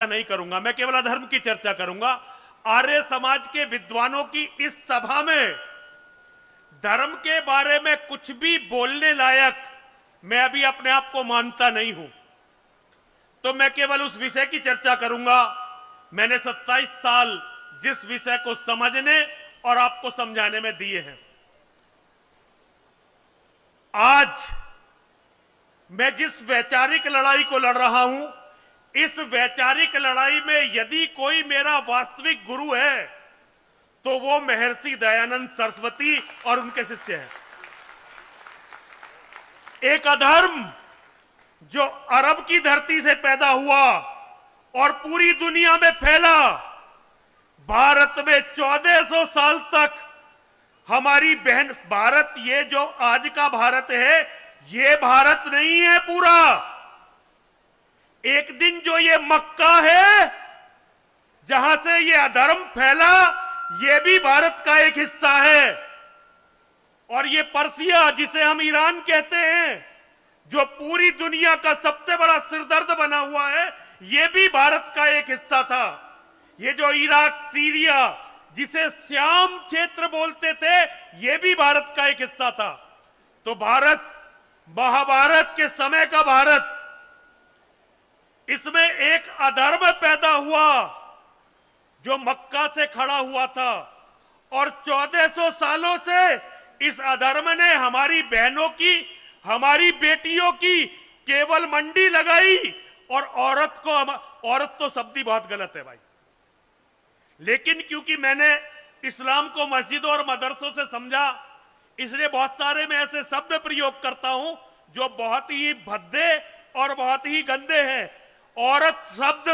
नहीं करूंगा, मैं केवल अधर्म की चर्चा करूंगा। आर्य समाज के विद्वानों की इस सभा में धर्म के बारे में कुछ भी बोलने लायक मैं अभी अपने आप को मानता नहीं हूं, तो मैं केवल उस विषय की चर्चा करूंगा। मैंने 27 साल जिस विषय को समझने और आपको समझाने में दिए हैं, आज मैं जिस वैचारिक लड़ाई को लड़ रहा हूं, इस वैचारिक लड़ाई में यदि कोई मेरा वास्तविक गुरु है तो वो महर्षि दयानंद सरस्वती और उनके शिष्य हैं। एक अधर्म जो अरब की धरती से पैदा हुआ और पूरी दुनिया में फैला, भारत में 1400 साल तक हमारी बहन, भारत ये जो आज का भारत है ये भारत नहीं है पूरा। एक दिन जो ये मक्का है जहां से ये अधर्म फैला, ये भी भारत का एक हिस्सा है। और ये पर्सिया जिसे हम ईरान कहते हैं, जो पूरी दुनिया का सबसे बड़ा सिरदर्द बना हुआ है, ये भी भारत का एक हिस्सा था। ये जो इराक, सीरिया जिसे श्याम क्षेत्र बोलते थे, ये भी भारत का एक हिस्सा था। तो भारत महाभारत के समय का भारत, इसमें एक अधर्म पैदा हुआ जो मक्का से खड़ा हुआ था, और 1400 सालों से इस अधर्म ने हमारी बहनों की, हमारी बेटियों की केवल मंडी लगाई। और औरत को, औरत तो शब्द ही बहुत गलत है भाई, लेकिन क्योंकि मैंने इस्लाम को मस्जिदों और मदरसों से समझा, इसलिए बहुत सारे मैं ऐसे शब्द प्रयोग करता हूं जो बहुत ही भद्दे और बहुत ही गंदे हैं। औरत शब्द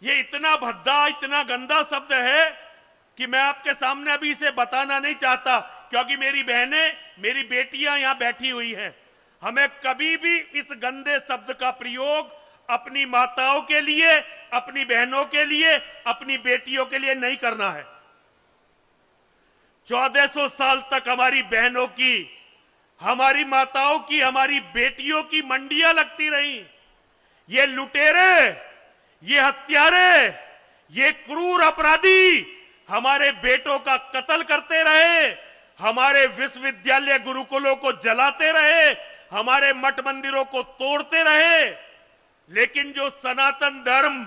ये इतना भद्दा, इतना गंदा शब्द है कि मैं आपके सामने अभी इसे बताना नहीं चाहता, क्योंकि मेरी बहनें, मेरी बेटियां यहां बैठी हुई हैं। हमें कभी भी इस गंदे शब्द का प्रयोग अपनी माताओं के लिए, अपनी बहनों के लिए, अपनी बेटियों के लिए नहीं करना है। 1400 साल तक हमारी बहनों की, हमारी माताओं की, हमारी बेटियों की मंडियां लगती रही। ये लुटेरे, ये हत्यारे, ये क्रूर अपराधी हमारे बेटों का कत्ल करते रहे, हमारे विश्वविद्यालय गुरुकुलों को जलाते रहे, हमारे मठ मंदिरों को तोड़ते रहे। लेकिन जो सनातन धर्म,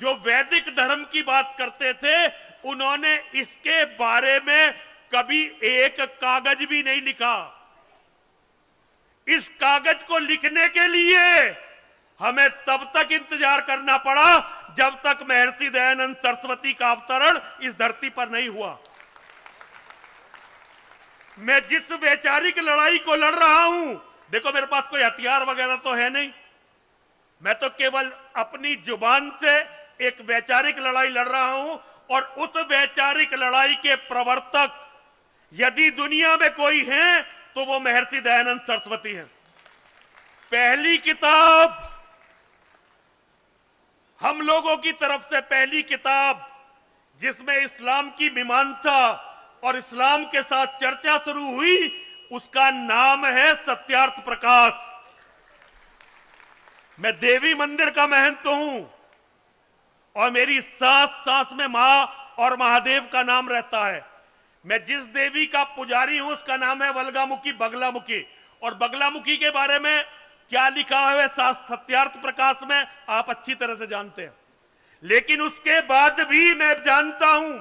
जो वैदिक धर्म की बात करते थे, उन्होंने इसके बारे में कभी एक कागज भी नहीं लिखा। इस कागज को लिखने के लिए हमें तब तक इंतजार करना पड़ा जब तक महर्षि दयानंद सरस्वती का अवतरण इस धरती पर नहीं हुआ। मैं जिस वैचारिक लड़ाई को लड़ रहा हूं, देखो मेरे पास कोई हथियार वगैरह तो है नहीं, मैं तो केवल अपनी जुबान से एक वैचारिक लड़ाई लड़ रहा हूं। और उस वैचारिक लड़ाई के प्रवर्तक यदि दुनिया में कोई है तो वो महर्षि दयानंद सरस्वती हैं। पहली किताब हम लोगों की तरफ से, पहली किताब जिसमें इस्लाम की मीमांसा और इस्लाम के साथ चर्चा शुरू हुई, उसका नाम है सत्यार्थ प्रकाश। मैं देवी मंदिर का महंत हूं और मेरी सांस सांस में मां और महादेव का नाम रहता है। मैं जिस देवी का पुजारी हूं उसका नाम है वल्गामुखी, बगलामुखी। और बगलामुखी के बारे में क्या लिखा है सत्यार्थ प्रकाश में आप अच्छी तरह से जानते हैं। लेकिन उसके बाद भी मैं जानता हूं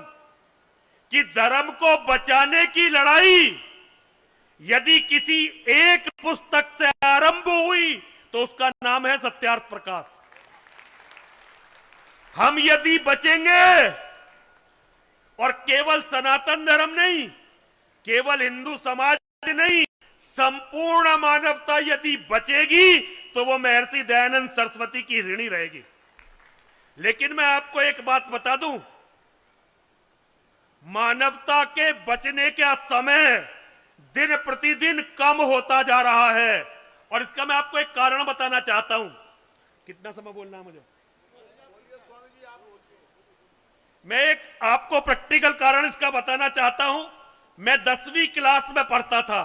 कि धर्म को बचाने की लड़ाई यदि किसी एक पुस्तक से आरंभ हुई तो उसका नाम है सत्यार्थ प्रकाश। हम यदि बचेंगे, और केवल सनातन धर्म नहीं, केवल हिंदू समाज नहीं, संपूर्ण मानवता यदि बचेगी तो वो महर्षि दयानंद सरस्वती की ऋणी रहेगी। लेकिन मैं आपको एक बात बता दूं, मानवता के बचने का समय दिन प्रतिदिन कम होता जा रहा है। और इसका मैं आपको एक कारण बताना चाहता हूं। कितना समय बोलना है मुझे? मैं एक आपको प्रैक्टिकल कारण इसका बताना चाहता हूं। मैं 10वीं क्लास में पढ़ता था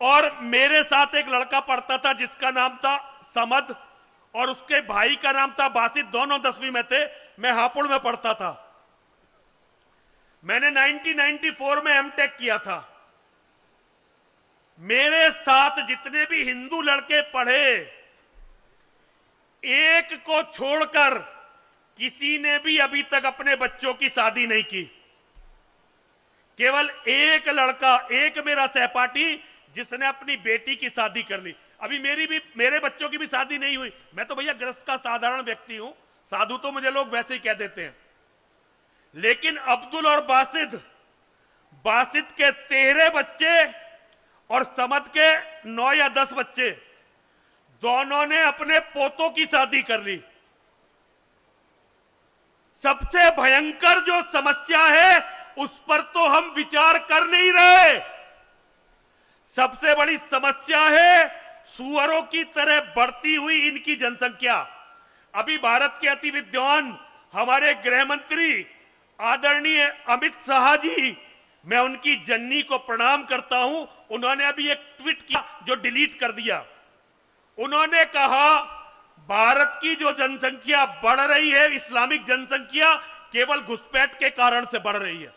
और मेरे साथ एक लड़का पढ़ता था जिसका नाम था समद, और उसके भाई का नाम था बासित, दोनों 10वीं में थे, मैं हापुड़ में पढ़ता था। मैंने 1994 में एमटेक किया था। मेरे साथ जितने भी हिंदू लड़के पढ़े, एक को छोड़कर किसी ने भी अभी तक अपने बच्चों की शादी नहीं की। केवल एक लड़का, एक मेरा सहपाठी, जिसने अपनी बेटी की शादी कर ली। अभी मेरे बच्चों की भी शादी नहीं हुई। मैं तो भैया ग्रस्त का साधारण व्यक्ति हूं, साधु तो मुझे लोग वैसे ही कह देते हैं। लेकिन अब्दुल और बासित के 13 बच्चे और समद के 9 या 10 बच्चे, दोनों ने अपने पोतों की शादी कर ली। सबसे भयंकर जो समस्या है उस पर तो हम विचार कर नहीं रहे। सबसे बड़ी समस्या है सुअरों की तरह बढ़ती हुई इनकी जनसंख्या। अभी भारत के अति विद्वान हमारे गृह मंत्री आदरणीय अमित शाह जी, मैं उनकी जननी को प्रणाम करता हूं। उन्होंने अभी एक ट्वीट किया जो डिलीट कर दिया। उन्होंने कहा भारत की जो जनसंख्या बढ़ रही है, इस्लामिक जनसंख्या, केवल घुसपैठ के कारण से बढ़ रही है।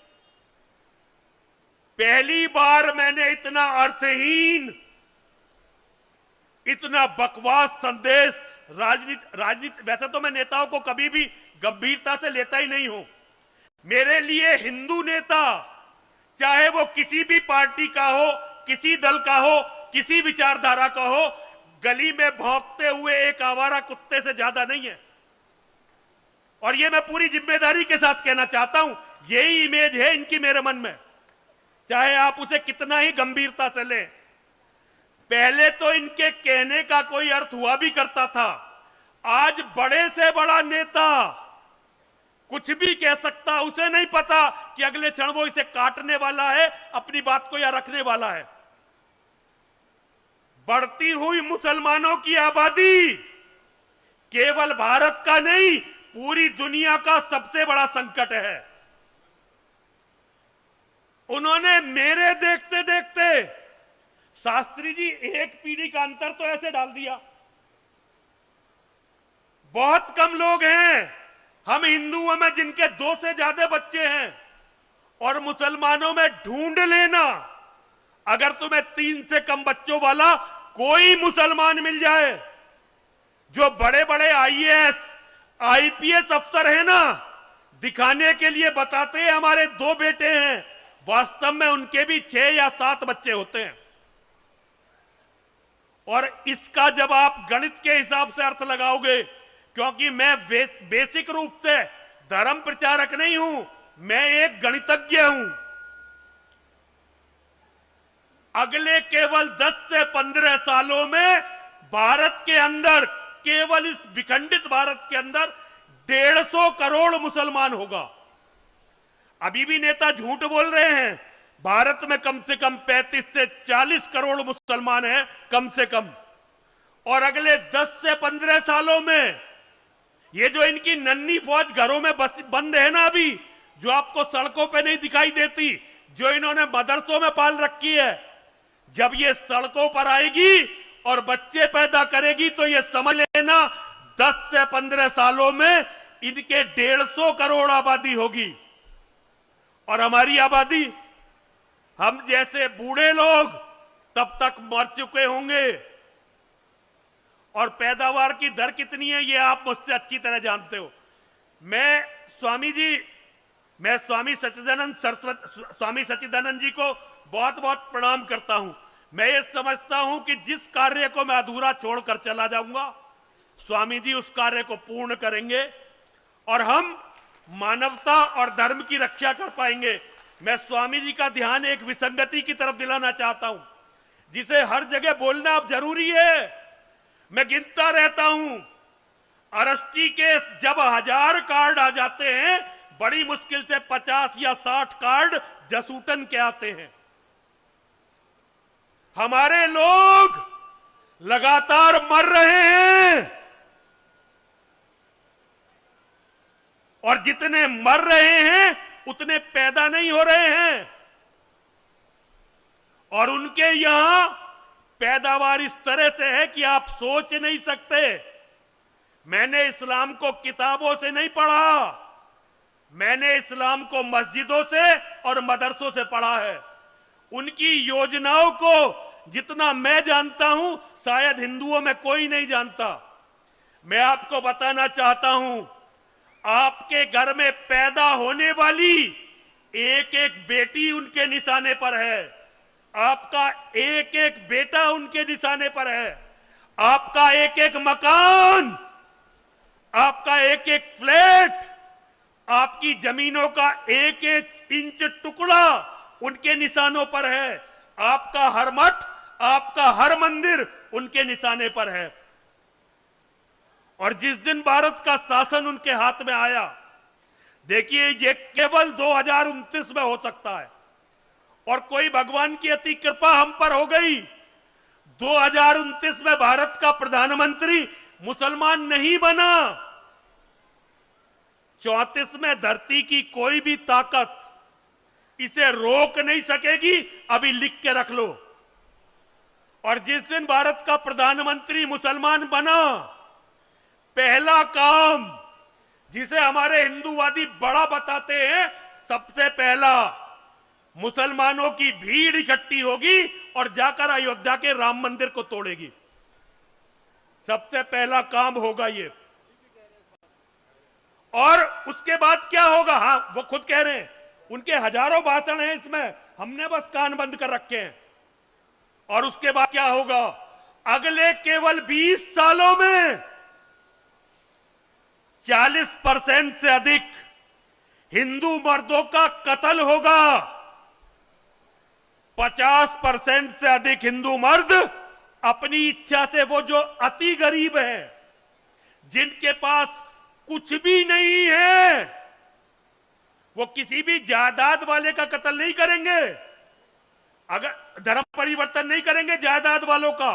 पहली बार मैंने इतना अर्थहीन, इतना बकवास संदेश राजनीति वैसे तो मैं नेताओं को कभी भी गंभीरता से लेता ही नहीं हूं। मेरे लिए हिंदू नेता, चाहे वो किसी भी पार्टी का हो, किसी दल का हो, किसी विचारधारा का हो, गली में भौंकते हुए एक आवारा कुत्ते से ज्यादा नहीं है। और ये मैं पूरी जिम्मेदारी के साथ कहना चाहता हूं। यही इमेज है इनकी मेरे मन में, चाहे आप उसे कितना ही गंभीरता से लें। पहले तो इनके कहने का कोई अर्थ हुआ भी करता था। आज बड़े से बड़ा नेता कुछ भी कह सकता, उसे नहीं पता कि अगले क्षण वो इसे काटने वाला है, अपनी बात को या रखने वाला है। बढ़ती हुई मुसलमानों की आबादी केवल भारत का नहीं, पूरी दुनिया का सबसे बड़ा संकट है। उन्होंने मेरे देखते देखते, शास्त्री जी, एक पीढ़ी का अंतर तो ऐसे डाल दिया। बहुत कम लोग हैं हम हिंदुओं में जिनके 2 से ज्यादा बच्चे हैं, और मुसलमानों में ढूंढ लेना, अगर तुम्हें 3 से कम बच्चों वाला कोई मुसलमान मिल जाए, जो बड़े बड़े आईएएस आईपीएस अफसर है ना, दिखाने के लिए बताते हैं हमारे 2 बेटे हैं, वास्तव में उनके भी 6 या 7 बच्चे होते हैं। और इसका जब आप गणित के हिसाब से अर्थ लगाओगे, क्योंकि मैं बेसिक रूप से धर्म प्रचारक नहीं हूं, मैं एक गणितज्ञ हूं। अगले केवल 10 से 15 सालों में भारत के अंदर, केवल इस विखंडित भारत के अंदर 150 करोड़ मुसलमान होगा। अभी भी नेता झूठ बोल रहे हैं। भारत में कम से कम 35 से 40 करोड़ मुसलमान हैं, कम से कम। और अगले 10 से 15 सालों में ये जो इनकी नन्ही फौज घरों में बंद है ना, अभी जो आपको सड़कों पे नहीं दिखाई देती, जो इन्होंने मदरसों में पाल रखी है, जब ये सड़कों पर आएगी और बच्चे पैदा करेगी तो ये समझ लेना 10 से 15 सालों में इनके 150 करोड़ आबादी होगी। और हमारी आबादी, हम जैसे बूढ़े लोग तब तक मर चुके होंगे। और पैदावार की दर कितनी है ये आप मुझसे अच्छी तरह जानते हो। मैं स्वामी सच्चिदानंद जी को बहुत बहुत प्रणाम करता हूं। मैं ये समझता हूं कि जिस कार्य को मैं अधूरा छोड़कर चला जाऊंगा, स्वामी जी उस कार्य को पूर्ण करेंगे और हम मानवता और धर्म की रक्षा कर पाएंगे। मैं स्वामी जी का ध्यान एक विसंगति की तरफ दिलाना चाहता हूं, जिसे हर जगह बोलना अब जरूरी है। मैं गिनता रहता हूं, अरेस्टी के जब 1000 कार्ड आ जाते हैं, बड़ी मुश्किल से 50 या 60 कार्ड जसूटन के आते हैं। हमारे लोग लगातार मर रहे हैं, और जितने मर रहे हैं उतने पैदा नहीं हो रहे हैं। और उनके यहां पैदावार इस तरह से है कि आप सोच नहीं सकते। मैंने इस्लाम को किताबों से नहीं पढ़ा, मैंने इस्लाम को मस्जिदों से और मदरसों से पढ़ा है। उनकी योजनाओं को जितना मैं जानता हूं शायद हिंदुओं में कोई नहीं जानता। मैं आपको बताना चाहता हूं, आपके घर में पैदा होने वाली एक एक बेटी उनके निशाने पर है, आपका एक एक बेटा उनके निशाने पर है, आपका एक एक मकान, आपका एक एक फ्लैट, आपकी जमीनों का एक एक इंच टुकड़ा उनके निशानों पर है, आपका हर मठ, आपका हर मंदिर उनके निशाने पर है। और जिस दिन भारत का शासन उनके हाथ में आया, देखिए ये केवल 2029 में हो सकता है और कोई भगवान की अति कृपा हम पर हो गई, 2029 में भारत का प्रधानमंत्री मुसलमान नहीं बना, 34 में धरती की कोई भी ताकत इसे रोक नहीं सकेगी, अभी लिख के रख लो। और जिस दिन भारत का प्रधानमंत्री मुसलमान बना, पहला काम जिसे हमारे हिंदूवादी बड़ा बताते हैं, सबसे पहला मुसलमानों की भीड़ इकट्ठी होगी और जाकर अयोध्या के राम मंदिर को तोड़ेगी। सबसे पहला काम होगा ये। और उसके बाद क्या होगा, हां वो खुद कह रहे हैं, उनके हजारों भाषण हैं इसमें, हमने बस कान बंद कर रखे हैं। और उसके बाद क्या होगा, अगले केवल 20 सालों में 40% से अधिक हिंदू मर्दों का कत्ल होगा, 50% से अधिक हिंदू मर्द अपनी इच्छा से, वो जो अति गरीब हैं, जिनके पास कुछ भी नहीं है, वो किसी भी जायदाद वाले का कत्ल नहीं करेंगे, अगर धर्म परिवर्तन नहीं करेंगे जायदाद वालों का,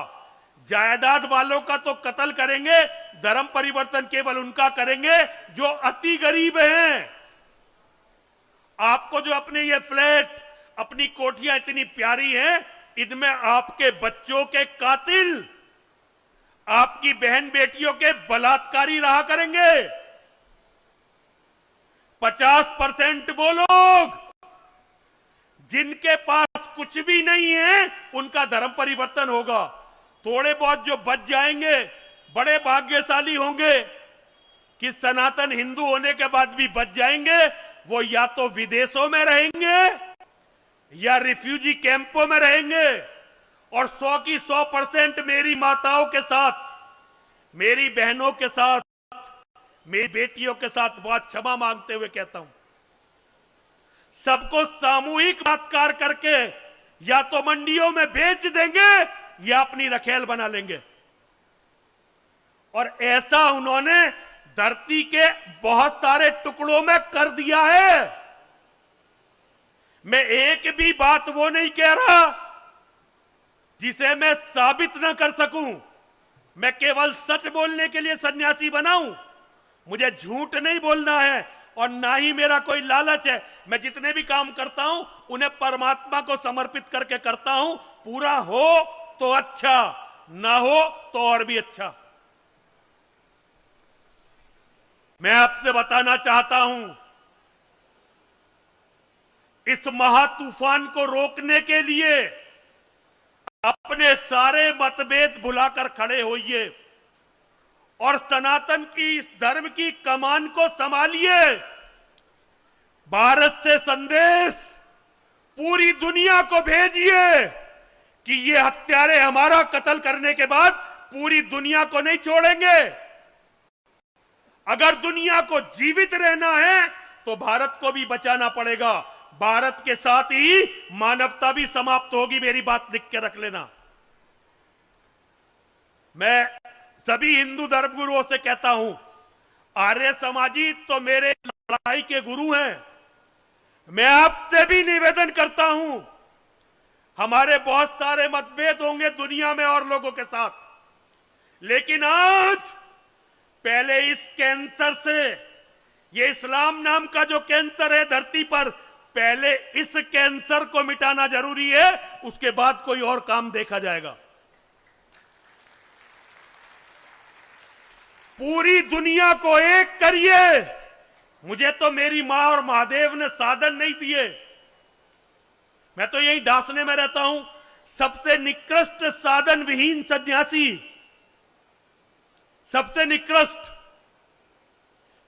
जायदाद वालों का तो कत्ल करेंगे, धर्म परिवर्तन केवल उनका करेंगे जो अति गरीब हैं। आपको जो अपने ये फ्लैट, अपनी कोठियां इतनी प्यारी हैं, इनमें आपके बच्चों के कातिल, आपकी बहन बेटियों के बलात्कारी रहा करेंगे। 50% वो लोग जिनके पास कुछ भी नहीं है, उनका धर्म परिवर्तन होगा। थोड़े बहुत जो बच जाएंगे बड़े भाग्यशाली होंगे कि सनातन हिंदू होने के बाद भी बच जाएंगे, वो या तो विदेशों में रहेंगे या रिफ्यूजी कैंपों में रहेंगे। और 100 की 100% मेरी माताओं के साथ, मेरी बहनों के साथ, मेरी बेटियों के साथ बहुत क्षमा मांगते हुए कहता हूं, सबको सामूहिक बलात्कार करके या तो मंडियों में बेच देंगे या अपनी रखेल बना लेंगे। और ऐसा उन्होंने धरती के बहुत सारे टुकड़ों में कर दिया है। मैं एक भी बात वो नहीं कह रहा जिसे मैं साबित ना कर सकूं। मैं केवल सच बोलने के लिए सन्यासी बना हूं, मुझे झूठ नहीं बोलना है और ना ही मेरा कोई लालच है। मैं जितने भी काम करता हूं उन्हें परमात्मा को समर्पित करके करता हूं। पूरा हो तो अच्छा, ना हो तो और भी अच्छा। मैं आपसे बताना चाहता हूं, इस महातूफान को रोकने के लिए अपने सारे मतभेद भुलाकर खड़े होइए और सनातन की इस धर्म की कमान को संभालिए। भारत से संदेश पूरी दुनिया को भेजिए कि ये हत्यारे हमारा कत्ल करने के बाद पूरी दुनिया को नहीं छोड़ेंगे। अगर दुनिया को जीवित रहना है तो भारत को भी बचाना पड़ेगा। भारत के साथ ही मानवता भी समाप्त होगी। मेरी बात लिख के रख लेना। मैं सभी हिंदू धर्मगुरुओं से कहता हूं, आर्य समाजी तो मेरे लड़ाई के गुरु हैं। मैं आपसे भी निवेदन करता हूं, हमारे बहुत सारे मतभेद होंगे दुनिया में और लोगों के साथ, लेकिन आज पहले इस कैंसर से, ये इस्लाम नाम का जो कैंसर है धरती पर, पहले इस कैंसर को मिटाना जरूरी है, उसके बाद कोई और काम देखा जाएगा। पूरी दुनिया को एक करिए। मुझे तो मेरी मां और महादेव ने साधन नहीं दिए, मैं तो यही डांसने में रहता हूं। सबसे निकृष्ट साधन विहीन सन्यासी, सबसे निकृष्ट।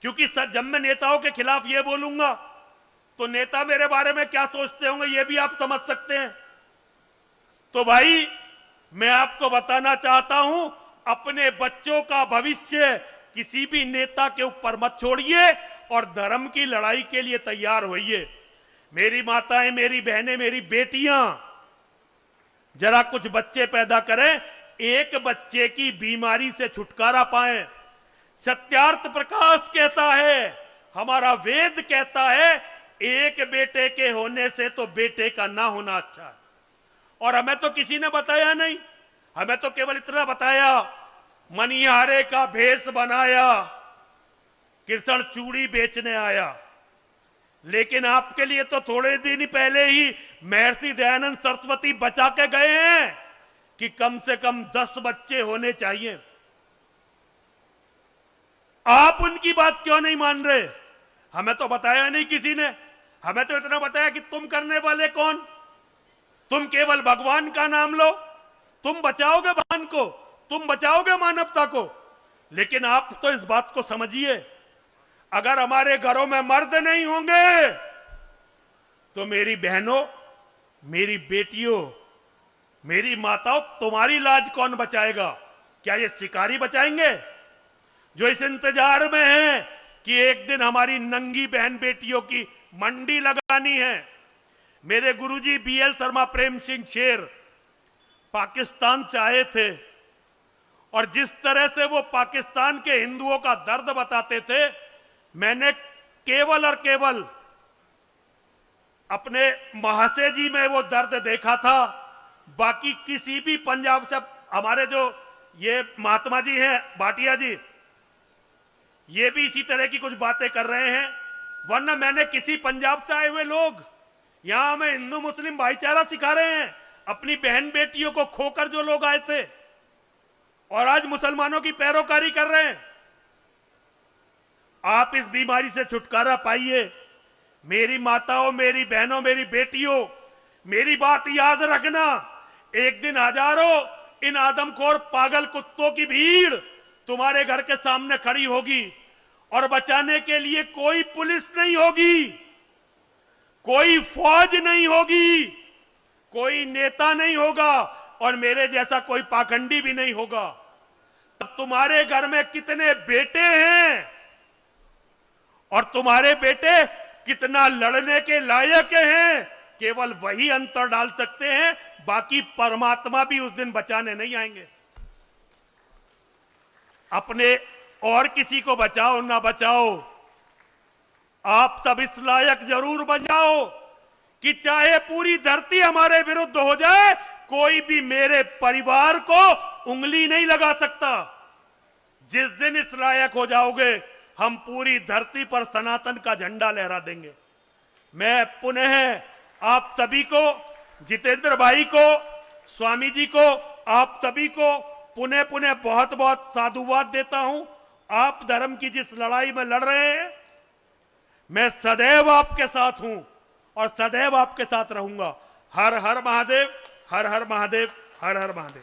क्योंकि जब मैं नेताओं के खिलाफ यह बोलूंगा तो नेता मेरे बारे में क्या सोचते होंगे यह भी आप समझ सकते हैं। तो भाई मैं आपको बताना चाहता हूं, अपने बच्चों का भविष्य किसी भी नेता के ऊपर मत छोड़िए और धर्म की लड़ाई के लिए तैयार होइए। मेरी माताएं, मेरी बहनें, मेरी बेटियां, जरा कुछ बच्चे पैदा करें, एक बच्चे की बीमारी से छुटकारा पाएं। सत्यार्थ प्रकाश कहता है, हमारा वेद कहता है, एक बेटे के होने से तो बेटे का ना होना अच्छा है। और हमें तो किसी ने बताया नहीं, हमें तो केवल इतना बताया, मनिहारे का भेष बनाया, कृष्ण चूड़ी बेचने आया। लेकिन आपके लिए तो थोड़े दिन पहले ही महर्षि दयानंद सरस्वती बचा के गए हैं कि कम से कम 10 बच्चे होने चाहिए। आप उनकी बात क्यों नहीं मान रहे? हमें तो बताया नहीं किसी ने, हमें तो इतना बताया कि तुम करने वाले कौन? तुम केवल भगवान का नाम लो, तुम बचाओगे भगवान को, तुम बचाओगे मानवता को। लेकिन आप तो इस बात को समझिए, अगर हमारे घरों में मर्द नहीं होंगे तो मेरी बहनों, मेरी बेटियों, मेरी माताओं, तुम्हारी लाज कौन बचाएगा? क्या ये शिकारी बचाएंगे जो इस इंतजार में हैं कि एक दिन हमारी नंगी बहन बेटियों की मंडी लगानी है? मेरे गुरुजी बीएल शर्मा प्रेम सिंह शेर पाकिस्तान से आए थे और जिस तरह से वो पाकिस्तान के हिंदुओं का दर्द बताते थे, मैंने केवल और केवल अपने महाशय जी में वो दर्द देखा था। बाकी किसी भी पंजाब से, हमारे जो ये महात्मा जी हैं भाटिया जी, ये भी इसी तरह की कुछ बातें कर रहे हैं। वरना मैंने किसी पंजाब से आए हुए लोग यहां हमें हिंदू मुस्लिम भाईचारा सिखा रहे हैं। अपनी बहन बेटियों को खोकर जो लोग आए थे और आज मुसलमानों की पैरोकारी कर रहे हैं। आप इस बीमारी से छुटकारा पाइए। मेरी माताओं, मेरी बहनों, मेरी बेटियों, मेरी बात याद रखना, एक दिन हजारों इन आदमखोर पागल कुत्तों की भीड़ तुम्हारे घर के सामने खड़ी होगी और बचाने के लिए कोई पुलिस नहीं होगी, कोई फौज नहीं होगी, कोई नेता नहीं होगा और मेरे जैसा कोई पाखंडी भी नहीं होगा। तब तुम्हारे घर में कितने बेटे हैं और तुम्हारे बेटे कितना लड़ने के लायक हैं, केवल वही अंतर डाल सकते हैं। बाकी परमात्मा भी उस दिन बचाने नहीं आएंगे। अपने और किसी को बचाओ ना बचाओ, आप सब इस लायक जरूर बन जाओ कि चाहे पूरी धरती हमारे विरुद्ध हो जाए, कोई भी मेरे परिवार को उंगली नहीं लगा सकता। जिस दिन इस लायक हो जाओगे, हम पूरी धरती पर सनातन का झंडा लहरा देंगे। मैं पुनः आप सभी को, जितेंद्र भाई को, स्वामी जी को, आप सभी को पुनः पुनः बहुत बहुत साधुवाद देता हूं। आप धर्म की जिस लड़ाई में लड़ रहे हैं, मैं सदैव आपके साथ हूं और सदैव आपके साथ रहूंगा। हर हर महादेव, हर हर महादेव, हर हर महादेव।